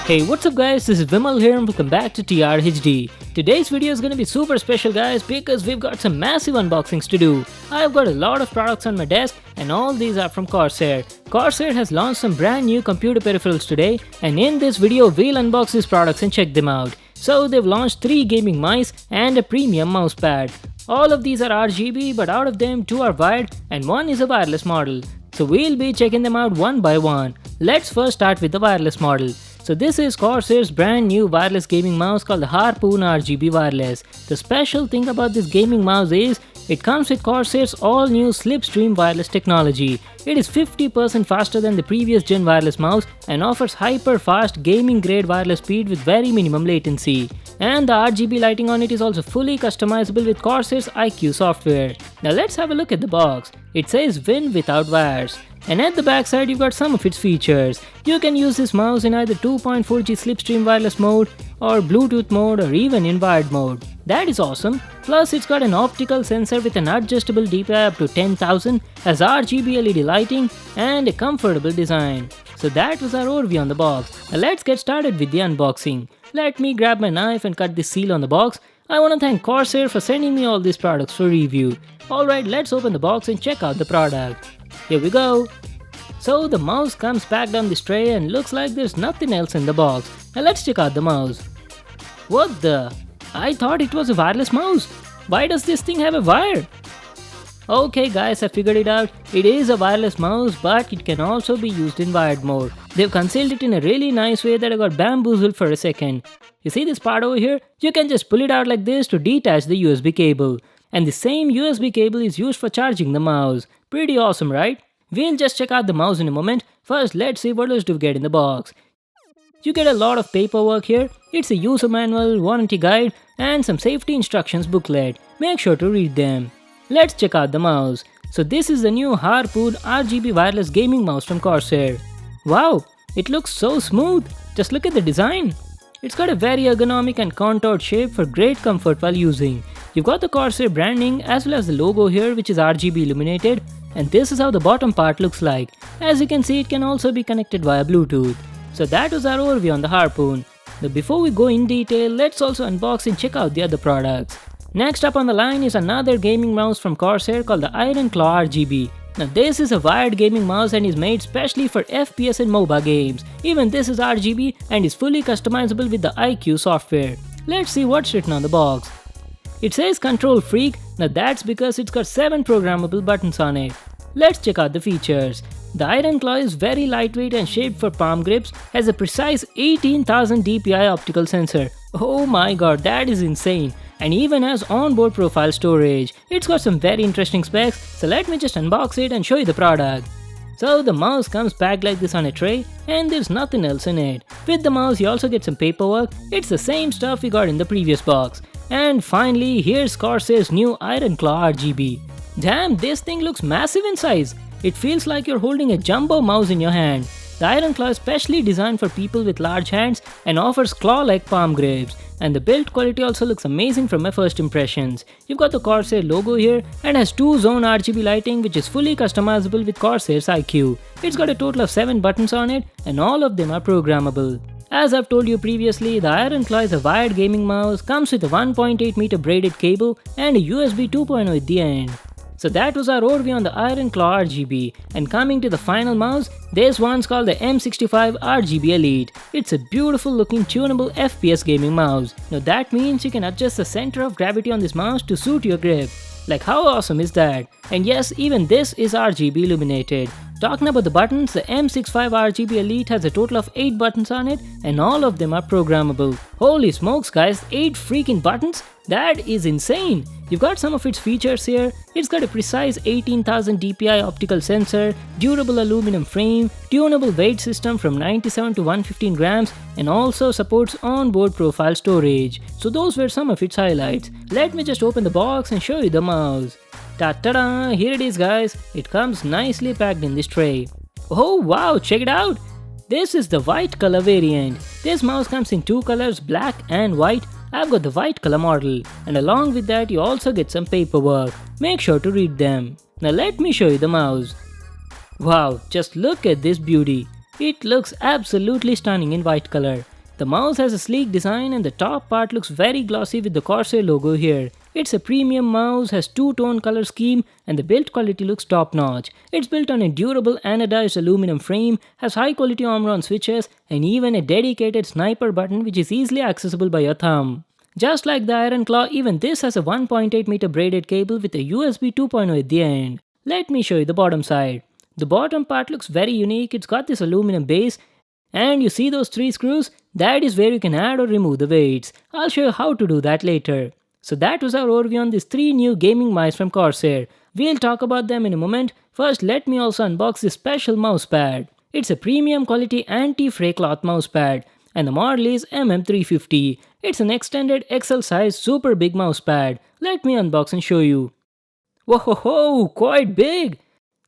Hey, what's up guys, this is Vimal here and welcome back to TRHD. Today's video is gonna be super special guys because we've got some massive unboxings to do. I've got a lot of products on my desk and all these are from Corsair. Corsair has launched some brand new computer peripherals today and in this video we'll unbox these products and check them out. So they've launched 3 gaming mice and a premium mousepad. All of these are RGB but out of them 2 are wired and 1 is a wireless model. So we'll be checking them out one by one. Let's first start with the wireless model. So this is Corsair's brand new wireless gaming mouse called the Harpoon RGB Wireless. The special thing about this gaming mouse is it comes with Corsair's all new slipstream wireless technology. It is 50% faster than the previous gen wireless mouse and offers hyper fast gaming grade wireless speed with very minimum latency. And the RGB lighting on it is also fully customizable with Corsair's IQ software. Now let's have a look at the box. It says win without wires. And at the back side you've got some of its features. You can use this mouse in either 2.4G slipstream wireless mode or Bluetooth mode or even in wired mode. That is awesome. Plus it's got an optical sensor with an adjustable DPI up to 10,000, has RGB LED lighting and a comfortable design. So that was our overview on the box. Now let's get started with the unboxing. Let me grab my knife and cut this seal on the box. I want to thank Corsair for sending me all these products for review. Alright, let's open the box and check out the product. Here we go. So the mouse comes packed on this tray and looks like there's nothing else in the box. Now let's check out the mouse. What the? I thought it was a wireless mouse. Why does this thing have a wire? Okay guys, I figured it out. It is a wireless mouse but it can also be used in wired mode. They've concealed it in a really nice way that I got bamboozled for a second. You see this part over here? You can just pull it out like this to detach the USB cable. And the same USB cable is used for charging the mouse. Pretty awesome, right? We'll just check out the mouse in a moment. First, let's see what else do we get in the box. You get a lot of paperwork here. It's a user manual, warranty guide, and some safety instructions booklet. Make sure to read them. Let's check out the mouse. So this is the new Harpoon RGB Wireless gaming mouse from Corsair. Wow, it looks so smooth. Just look at the design. It's got a very ergonomic and contoured shape for great comfort while using. You've got the Corsair branding as well as the logo here which is RGB illuminated. And this is how the bottom part looks like. As you can see, it can also be connected via Bluetooth. So that was our overview on the Harpoon. But before we go in detail, let's also unbox and check out the other products. Next up on the line is another gaming mouse from Corsair called the Ironclaw RGB. Now this is a wired gaming mouse and is made specially for FPS and MOBA games. Even this is RGB and is fully customizable with the IQ software. Let's see what's written on the box. It says Control Freak. Now that's because it's got 7 programmable buttons on it. Let's check out the features. The Ironclaw is very lightweight and shaped for palm grips, has a precise 18,000 DPI optical sensor. Oh my god, that is insane. And even has onboard profile storage. It's got some very interesting specs, so let me just unbox it and show you the product. So the mouse comes packed like this on a tray and there's nothing else in it. With the mouse you also get some paperwork. It's the same stuff we got in the previous box. And finally, here's Corsair's new Ironclaw RGB. Damn, this thing looks massive in size. It feels like you're holding a jumbo mouse in your hand. The Ironclaw is specially designed for people with large hands and offers claw-like palm grips. And the build quality also looks amazing from my first impressions. You've got the Corsair logo here and has 2-zone RGB lighting which is fully customizable with Corsair's IQ. It's got a total of 7 buttons on it and all of them are programmable. As I've told you previously, the Ironclaw is a wired gaming mouse, comes with a 1.8 meter braided cable and a USB 2.0 at the end. So that was our overview on the Ironclaw RGB. And coming to the final mouse, this one's called the M65 RGB Elite. It's a beautiful looking tunable FPS gaming mouse. Now that means you can adjust the center of gravity on this mouse to suit your grip. Like how awesome is that? And yes, even this is RGB illuminated. Talking about the buttons, the M65 RGB Elite has a total of 8 buttons on it and all of them are programmable. Holy smokes guys, 8 freaking buttons? That is insane! You've got some of its features here. It's got a precise 18,000 DPI optical sensor, durable aluminum frame, tunable weight system from 97 to 115 grams and also supports onboard profile storage. So those were some of its highlights. Let me just open the box and show you the mouse. Ta-ta-da! Here it is guys. It comes nicely packed in this tray. Oh wow, check it out! This is the white color variant. This mouse comes in 2 colors, black and white. I've got the white color model and along with that you also get some paperwork. Make sure to read them. Now let me show you the mouse. Wow, just look at this beauty. It looks absolutely stunning in white color. The mouse has a sleek design and the top part looks very glossy with the Corsair logo here. It's a premium mouse, has two-tone color scheme and the build quality looks top-notch. It's built on a durable anodized aluminum frame, has high-quality Omron switches and even a dedicated sniper button which is easily accessible by your thumb. Just like the Ironclaw, even this has a 1.8 meter braided cable with a USB 2.0 at the end. Let me show you the bottom side. The bottom part looks very unique, it's got this aluminum base. And you see those 3 screws? That is where you can add or remove the weights. I'll show you how to do that later. So that was our overview on these 3 new gaming mice from Corsair. We'll talk about them in a moment. First, let me also unbox this special mousepad. It's a premium quality anti-fray cloth mousepad. And the model is MM350. It's an extended XL size super big mousepad. Let me unbox and show you. Whoa, quite big!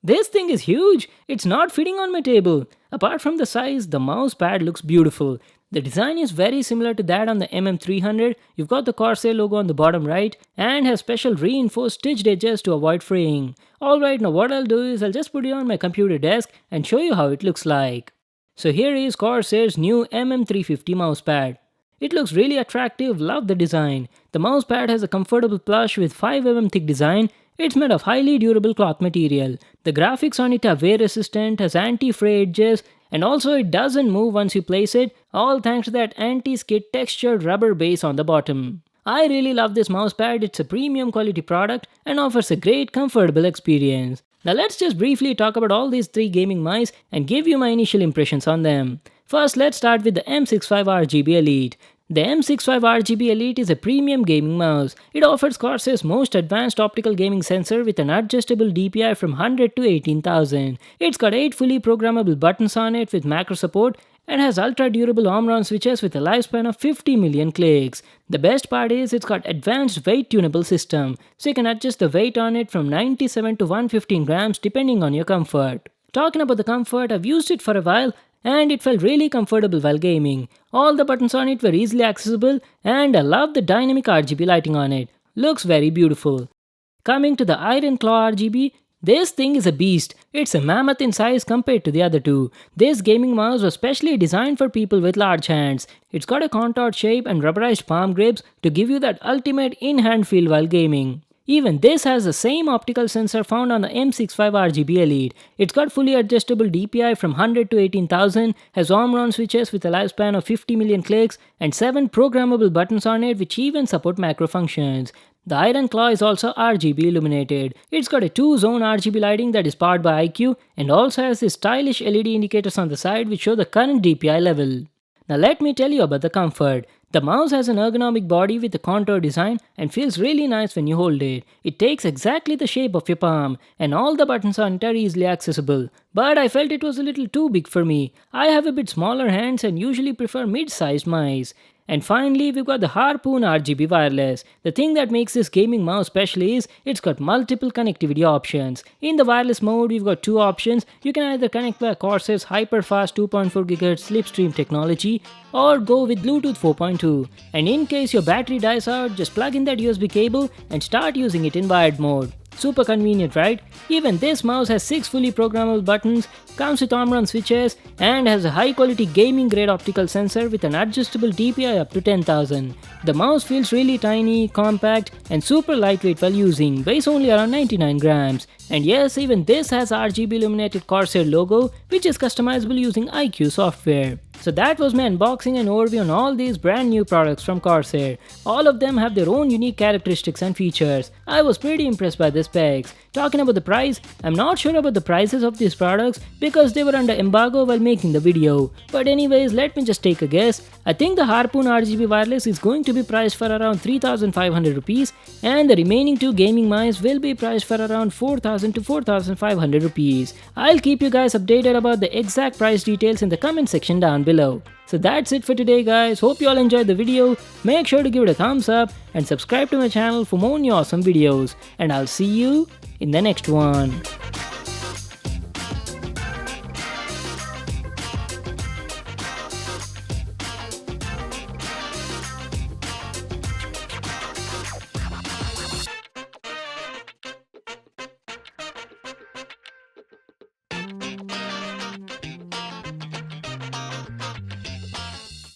This thing is huge! It's not fitting on my table. Apart from the size, the mouse pad looks beautiful. The design is very similar to that on the MM300. You've got the Corsair logo on the bottom right and has special reinforced stitched edges to avoid fraying. Alright, now what I'll do is I'll just put it on my computer desk and show you how it looks like. So here is Corsair's new MM350 mousepad. It looks really attractive, love the design. The mousepad has a comfortable plush with 5mm thick design. It's made of highly durable cloth material. The graphics on it are wear resistant, has anti-fray edges, and also it doesn't move once you place it, all thanks to that anti-skid textured rubber base on the bottom. I really love this mousepad, it's a premium quality product and offers a great comfortable experience. Now let's just briefly talk about all these 3 gaming mice and give you my initial impressions on them. First, let's start with the M65 RGB Elite. The M65 RGB Elite is a premium gaming mouse. It offers Corsair's most advanced optical gaming sensor with an adjustable DPI from 100 to 18,000. It's got 8 fully programmable buttons on it with macro support and has ultra-durable Omron switches with a lifespan of 50 million clicks. The best part is it's got advanced weight tunable system, so you can adjust the weight on it from 97 to 115 grams depending on your comfort. Talking about the comfort, I've used it for a while and it felt really comfortable while gaming. All the buttons on it were easily accessible and I love the dynamic RGB lighting on it. Looks very beautiful. Coming to the Ironclaw RGB, this thing is a beast. It's a mammoth in size compared to the other two. This gaming mouse was specially designed for people with large hands. It's got a contoured shape and rubberized palm grips to give you that ultimate in-hand feel while gaming. Even this has the same optical sensor found on the M65 RGB Elite. It's got fully adjustable DPI from 100 to 18,000, has Omron switches with a lifespan of 50 million clicks, and 7 programmable buttons on it which even support macro functions. The Ironclaw is also RGB illuminated. It's got a 2-zone RGB lighting that is powered by IQ and also has these stylish LED indicators on the side which show the current DPI level. Now let me tell you about the comfort. The mouse has an ergonomic body with a contour design and feels really nice when you hold it. It takes exactly the shape of your palm and all the buttons on it are easily accessible. But I felt it was a little too big for me. I have a bit smaller hands and usually prefer mid-sized mice. And finally, we've got the Harpoon RGB Wireless. The thing that makes this gaming mouse special is it's got multiple connectivity options. In the wireless mode, we've got 2 options. You can either connect via Corsair's hyper-fast 2.4 GHz slipstream technology or go with Bluetooth 4.2. And in case your battery dies out, just plug in that USB cable and start using it in wired mode. Super convenient, right? Even this mouse has 6 fully programmable buttons, comes with Omron switches, and has a high quality gaming grade optical sensor with an adjustable DPI up to 10,000. The mouse feels really tiny, compact, and super lightweight while using, weighs only around 99 grams. And yes, even this has RGB illuminated Corsair logo, which is customizable using IQ software. So that was my unboxing and overview on all these brand new products from Corsair. All of them have their own unique characteristics and features. I was pretty impressed by the specs. Talking about the price, I'm not sure about the prices of these products because they were under embargo while making the video. But anyways, let me just take a guess. I think the Harpoon RGB Wireless is going to be priced for around 3,500 rupees and the remaining 2 gaming mice will be priced for around 4,000 to 4,500 rupees. I'll keep you guys updated about the exact price details in the comment section down below. So that's it for today guys, hope you all enjoyed the video. Make sure to give it a thumbs up and subscribe to my channel for more new awesome videos. And I'll see you in the next one.